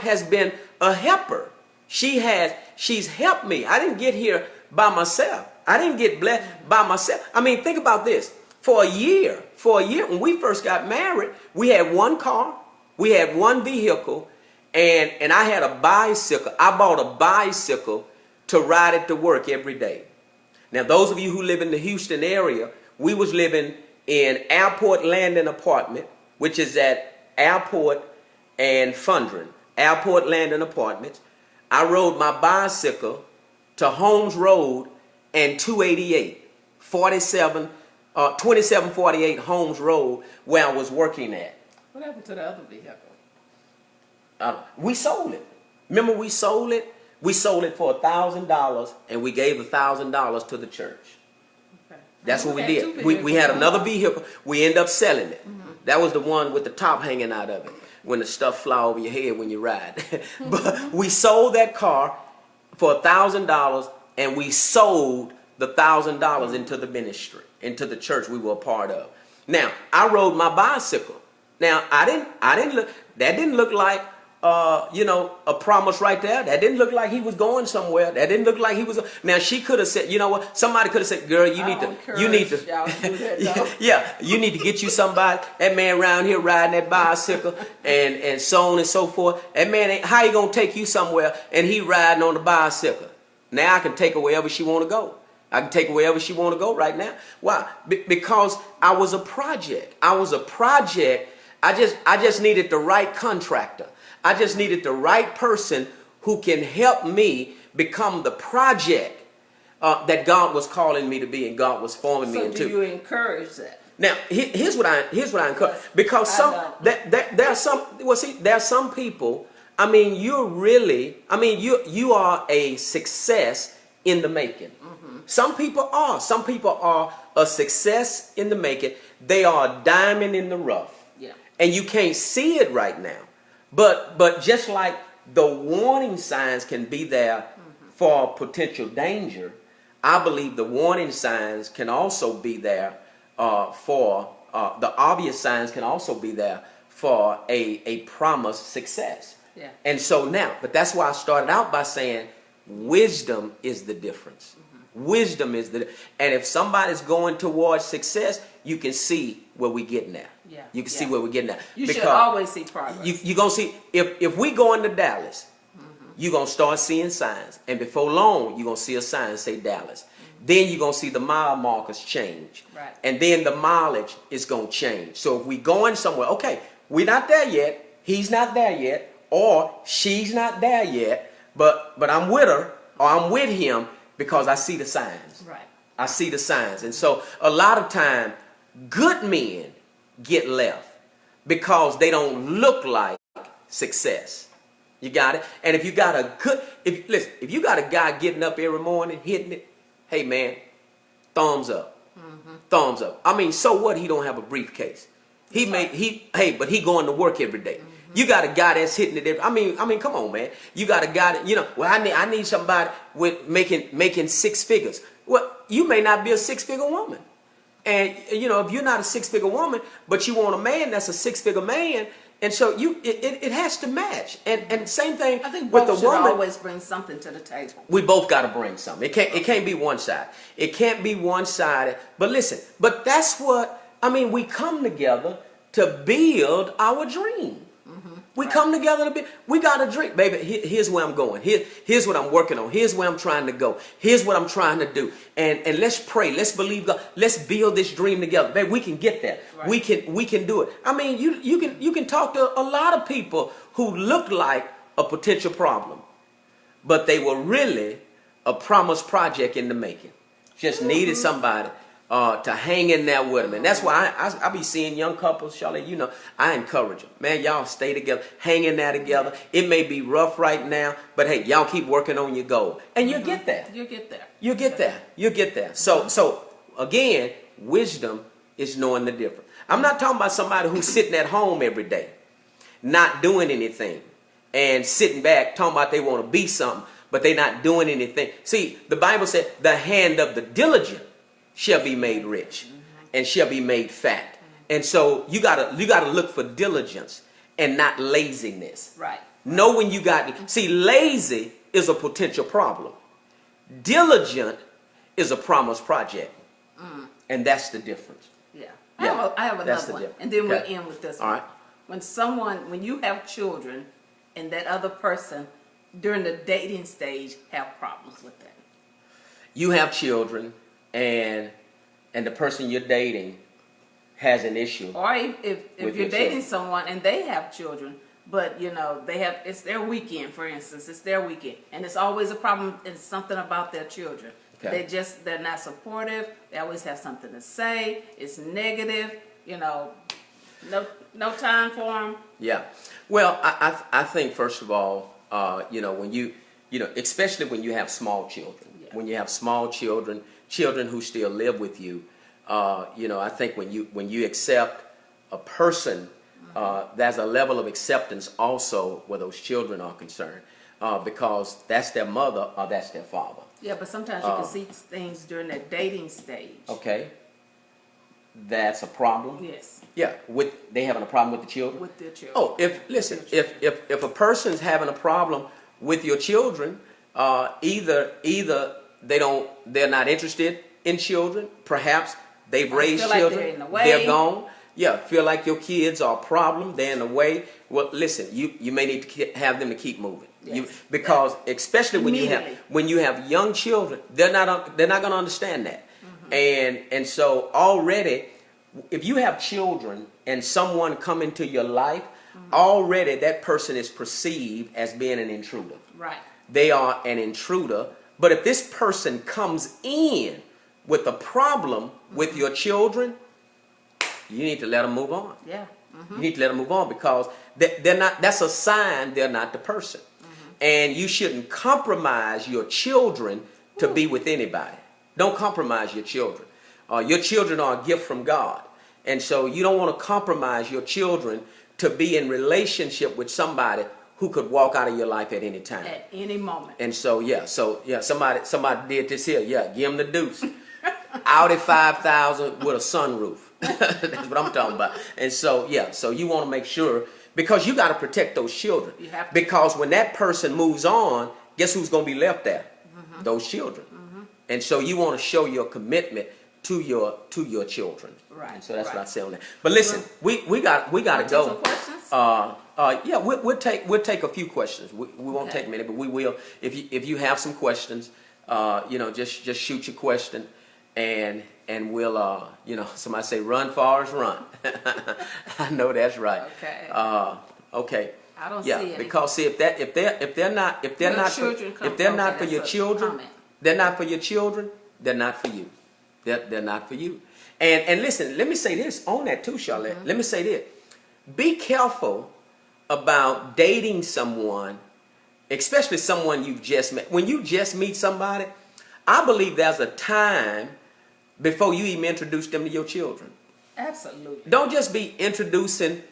has been a helper. She's helped me. I didn't get here by myself. I didn't get blessed by myself. I mean, think about this. For a year, when we first got married, we had one car, we had one vehicle, and I had a bicycle. I bought a bicycle to ride it to work every day. Now, those of you who live in the Houston area, we was living in Airport Landing Apartment, which is at Airport and Fundren. Airport Landing Apartments. I rode my bicycle to Holmes Road and 288, 2748 Holmes Road, where I was working at. What happened to the other vehicle? We sold it. Remember, we sold it? We sold it for $1,000, and we gave $1,000 to the church. Okay. That's what we did. We had another vehicle. We ended up selling it. Mm-hmm. That was the one with the top hanging out of it, when the stuff fly over your head when you ride. But we sold that car for $1,000, and we sold the $1,000 into the ministry, into the church we were a part of. Now, I rode my bicycle. Now, that didn't look like a promise right there. That didn't look like he was going somewhere. That didn't look like he was. Now she could have said, you know what? Somebody could have said, "Girl, you need to, y'all do that, yeah, you need to get you somebody. That man around here riding that bicycle and so on and so forth. That man ain't, how he gonna take you somewhere and he riding on the bicycle? Now I can take her wherever she want to go. I can take her wherever she want to go right now. Why? Because I was a project. I was a project. I just needed the right contractor. I just needed the right person who can help me become the project that God was calling me to be and God was forming me into. So do you encourage that? Now, here's what I encourage, because there are some people. I mean, you are a success in the making. Mm-hmm. Some people are a success in the making. They are a diamond in the rough. Yeah. And you can't see it right now. But just like the warning signs can be there for potential danger, I believe the warning signs can also be there for the obvious signs can also be there for a promised success. Yeah. And so now, but that's why I started out by saying wisdom is the difference. Wisdom is and if somebody's going towards success, you can see where we're getting at. Yeah. You can see where we're getting at. You should always see progress. You're going to see, if we go into Dallas, you're going to start seeing signs. And before long, you're going to see a sign say Dallas. Then you're going to see the mile markers change. Right. And then the mileage is going to change. So if we going somewhere, okay, we're not there yet. He's not there yet. Or she's not there yet. But I'm with her or I'm with him because I see the signs. Right. I see the signs. And so a lot of time, good men get left because they don't look like success. You got it? And if you got if you got a guy getting up every morning, hitting it, hey man, thumbs up. Thumbs up. I mean, so what he don't have a briefcase? But he going to work every day. You got a guy that's hitting it every, I mean, come on, man. You got a guy that, I need somebody with making six figures. Well, you may not be a six-figure woman. And, if you're not a six-figure woman, but you want a man that's a six-figure man, and so it has to match. And same thing I think with both the woman. should always bring something to the table. We both got to bring something. It can't be one side. It can't be one-sided. But listen, that's what, we come together to build our dream. We come together to be, we got a dream. Baby, here's where I'm going. Here's what I'm working on. Here's where I'm trying to go. Here's what I'm trying to do. And let's pray. Let's believe God. Let's build this dream together. Baby, we can get there. Right. We can do it. You can talk to a lot of people who look like a potential problem, but they were really a promised project in the making. Just needed somebody to hang in there with them. And that's why I be seeing young couples, Charlotte, I encourage them. Man, y'all stay together, hang in there together. It may be rough right now, but hey, y'all keep working on your goal. And you'll get there. You'll get there. You'll get there. You'll get there. So again, wisdom is knowing the difference. I'm not talking about somebody who's sitting at home every day, not doing anything, and sitting back talking about they want to be something, but they're not doing anything. See, the Bible said the hand of the diligent shall be made rich and shall be made fat. And so you gotta look for diligence and not laziness. Right. Know when you see, lazy is a potential problem. Diligent is a promised project. And that's the difference. Yeah. I have another one. And then we'll end with this one. All right. When you have children and that other person during the dating stage have problems with that. You have children and the person you're dating has an issue. Or if you're dating someone and they have children, but it's their weekend, for instance, it's their weekend, and it's always a problem. It's something about their children. Okay. They're not supportive. They always have something to say. It's negative. No time for them. Yeah. Well, I think first of all, when you especially when you have small children, when you have small children who still live with you, I think when you accept a person, there's a level of acceptance also where those children are concerned, because that's their mother or that's their father. Yeah, but sometimes you can see things during that dating stage. Okay. that's a problem. Yes. Yeah, they having a problem with the children. With their children. Oh, if a person's having a problem with your children, either they're not interested in children. Perhaps they've raised feel like children. they're in the way. They're gone. Yeah, feel like your kids are a problem. They're in the way. Well, listen, you may need to have them to keep moving. Yes. Because especially Immediately. when you have young children, they're not going to understand that. And so already, if you have children and someone come into your life, already that person is perceived as being an intruder. Right. They are an intruder. But if this person comes in with a problem with your children, you need to let them move on. Yeah. You need to let them move on because they're not. That's a sign they're not the person. And you shouldn't compromise your children to be with anybody. Don't compromise your children. Your children are a gift from God. And so you don't want to compromise your children to be in relationship with somebody who could walk out of your life at any time. At any moment. And so somebody did this here. Yeah, give them the deuce. Audi 5000 with a sunroof. That's what I'm talking about. And so you want to make sure, because you got to protect those children. You have to. Because when that person moves on, guess who's going to be left there? Those children. And so you want to show your commitment to your children. Right. And so that's what I say on that. But listen, we got to go. Some questions? We'll take a few questions. We won't take many, but we will. If you have some questions, just shoot your question, and we'll somebody say run, Forrest, run. I know that's right. Okay. Okay. I don't see any. Because see if they're not for your children, they're not for your children. They're not for you. They're not for you. And listen, let me say this on that too, Charlotte. Let me say this. Be careful about dating someone, especially someone you've just met. When you just meet somebody, I believe there's a time before you even introduce them to your children. Absolutely. Don't just be introducing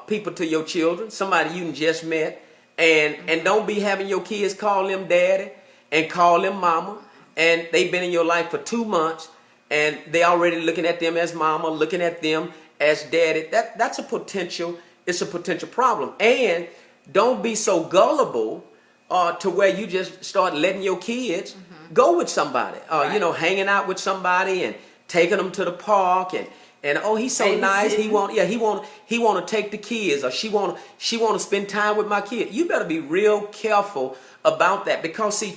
people to your children, somebody you just met, and don't be having your kids call them daddy and call them mama, and they've been in your life for 2 months, and they already looking at them as mama, looking at them as daddy. That's a potential. It's a potential problem. And don't be so gullible to where you just start letting your kids go with somebody. Hanging out with somebody and taking them to the park and oh, he's so nice. He want to take the kids, or she want to spend time with my kid. You better be real careful about that, because see,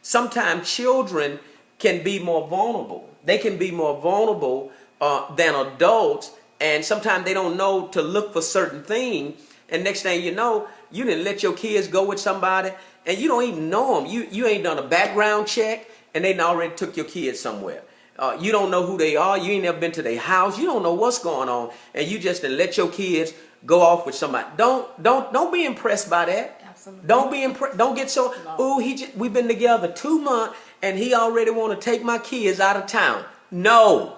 sometimes children can be more vulnerable. They can be more vulnerable than adults, and sometimes they don't know to look for certain things. And next thing you know, you didn't let your kids go with somebody, and you don't even know them. You ain't done a background check, and they already took your kids somewhere. You don't know who they are. You ain't never been to their house. You don't know what's going on, and you just didn't let your kids go off with somebody. Don't be impressed by that. Absolutely. Don't be impressed. Don't get so. No. We've been together 2 months, and he already want to take my kids out of town. No.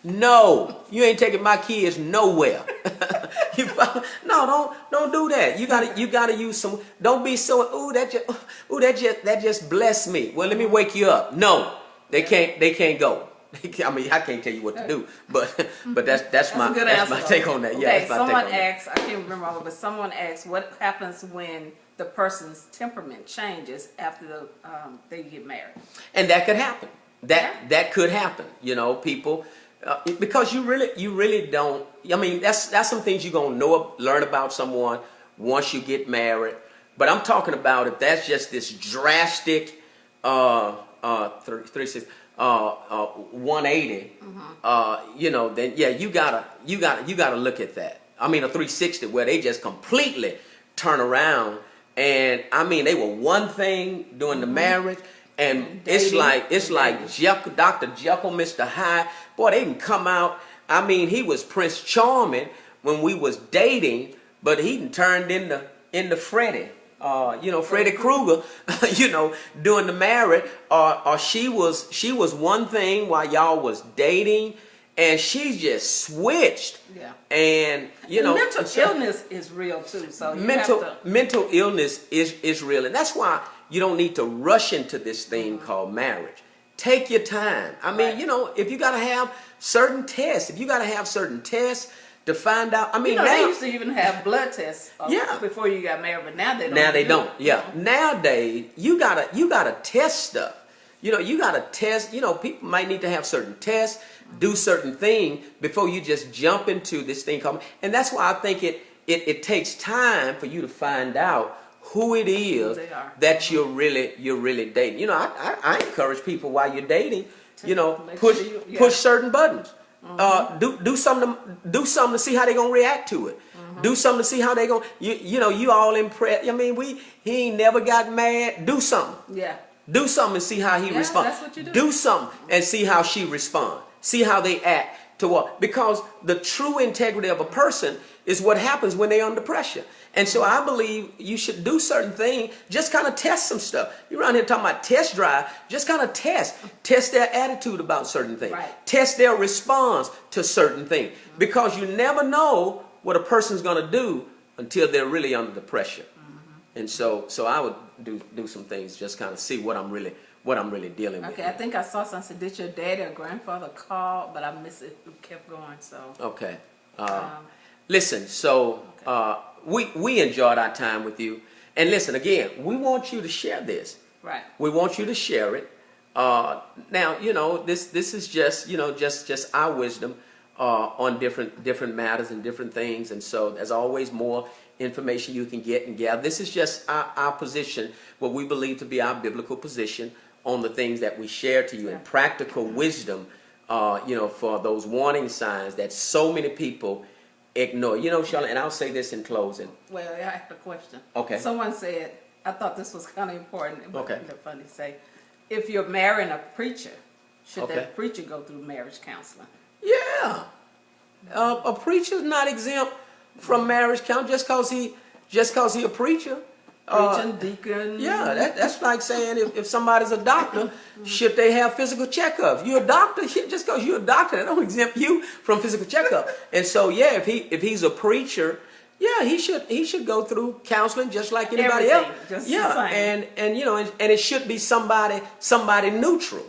No, you ain't taking my kids nowhere. Don't do that. You gotta use some. Don't be so. That just blessed me. Well, let me wake you up. No, they can't go. I mean, I can't tell you what to do, but that's my take on that. Okay, someone asked. I can't remember all of it, but someone asked, what happens when the person's temperament changes after they get married? And that could happen. That could happen. People. Because you really don't. I mean, that's some things you're gonna learn about someone once you get married. But I'm talking about if that's just this drastic 180. Then you gotta look at that. I mean, a 360 where they just completely turn around, and I mean they were one thing during the marriage. And it's like Jekyll, Dr. Jekyll, Mr. Hyde. Boy, they can come out. I mean, he was Prince Charming when we was dating, but he turned into Freddy. Freddy Krueger. During the marriage, or she was one thing while y'all was dating, and she just switched. Yeah. And mental illness is real too. So mental illness is real, and that's why you don't need to rush into this thing called marriage. Take your time. I mean, you know, if you got to have certain tests, to find out. I mean, you know, now, they used to even have blood tests before you got married, but now they don't. Now they don't. Yeah. Nowadays, you gotta test stuff. You know, you gotta test. You know, people might need to have certain tests, do certain things before you just jump into this thing called. And that's why I think it takes time for you to find out who it is that you're really dating. You know, I encourage people while you're dating, you know, push certain buttons. Do something to see how they gonna react to it. Do something to see how they gonna you know, you all impressed. I mean, he ain't never got mad. Do something. Yeah. Do something and see how he responds. That's what you do. Do something and see how she responds. See how they act to what? Because the true integrity of a person is what happens when they're under pressure. And so I believe you should do certain things, just kind of test some stuff. You're around here talking about test drive, just kind of test their attitude about certain things. Right. Test their response to certain things. Because you never know what a person's going to do until they're really under the pressure. And so I would do some things, just kind of see what I'm really dealing with. Okay, I think I saw something. Did your daddy or grandfather call? But I missed it. It kept going. So okay. Listen. So we enjoyed our time with you, and listen again. We want you to share this. Right. We want you to share it. Now, you know, this is just, you know, just our wisdom on different matters and different things, and so there's always more information you can get and gather. This is just our position, what we believe to be our biblical position on the things that we share to you in practical wisdom, you know, for those warning signs that so many people ignore. You know, Charlotte, and I'll say this in closing. Well, I have a question. Okay. Someone said, I thought this was kind of important, but okay. they're funny to say, if you're marrying a preacher, should okay. that preacher go through marriage counseling? Yeah. A preacher's not exempt from marriage count just cause he a preacher. Preaching, deacon. Yeah, that's like saying if somebody's a doctor, should they have physical checkups? You're a doctor, just because you're a doctor, that don't exempt you from physical checkup. And so yeah, if he's a preacher, yeah, he should go through counseling just like anybody else. Just yeah, and you know, and it should be somebody neutral,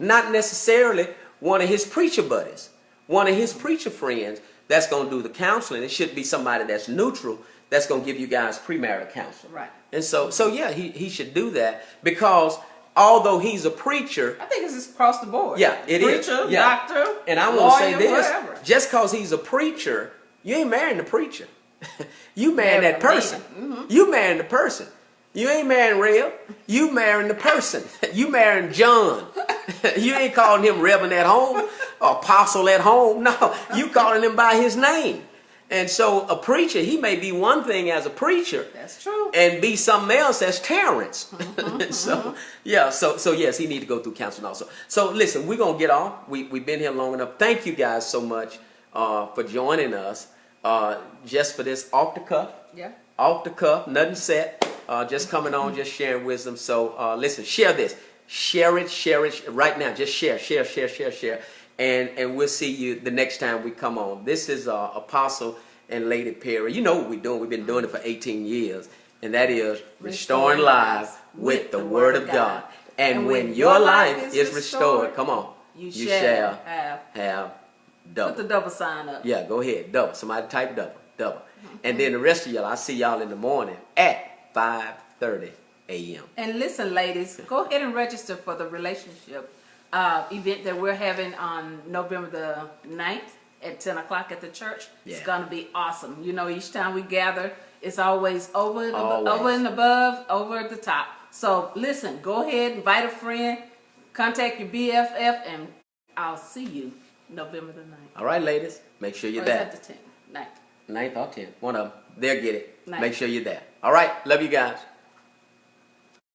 not necessarily one of his preacher buddies, one of his preacher friends that's going to do the counseling. It should be somebody that's neutral, that's going to give you guys premarital counseling. Right. And so yeah, he should do that, because although he's a preacher, I think it's just across the board. Yeah, it is. Preacher, Yeah. doctor, and I want to say this: whatever. just because he's a preacher, you ain't marrying the preacher. You marrying that person. You marrying the person. You ain't marrying Rev. You marrying the person. You marrying John. You ain't calling him Reverend at home or Apostle at home. No, you calling him by his name. And so a preacher, he may be one thing as a preacher. That's true. And be something else as Terrence. So yeah, so yes, he need to go through counseling also. So listen, we're gonna get off. We've been here long enough. Thank you guys so much for joining us. Just for this off the cuff. Yeah. Off the cuff, nothing set. Just coming on, just sharing wisdom. So listen, share this. Share it right now. Just share. And we'll see you the next time we come on. This is Apostle and Lady Perry. You know what we're doing. We've been doing it for 18 years. And that is restoring lives with the Word of God. And when your life is restored, come on, you shall have double. Put the double sign up. Yeah, go ahead. Double. Somebody type double. And then the rest of y'all, I'll see y'all in the morning at 5:30 a.m. And listen, ladies, go ahead and register for the relationship event that we're having on November the 9th at 10 o'clock at the church. Yeah. It's going to be awesome. You know, each time we gather, it's always over and above, over at the top. So listen, go ahead, invite a friend, contact your BFF, and I'll see you November the 9th. All right, ladies, make sure you're there. Is that the 10th? 9th. 9th or 10th, one of them. They'll get it. 9th. Make sure you're there. All right, love you guys.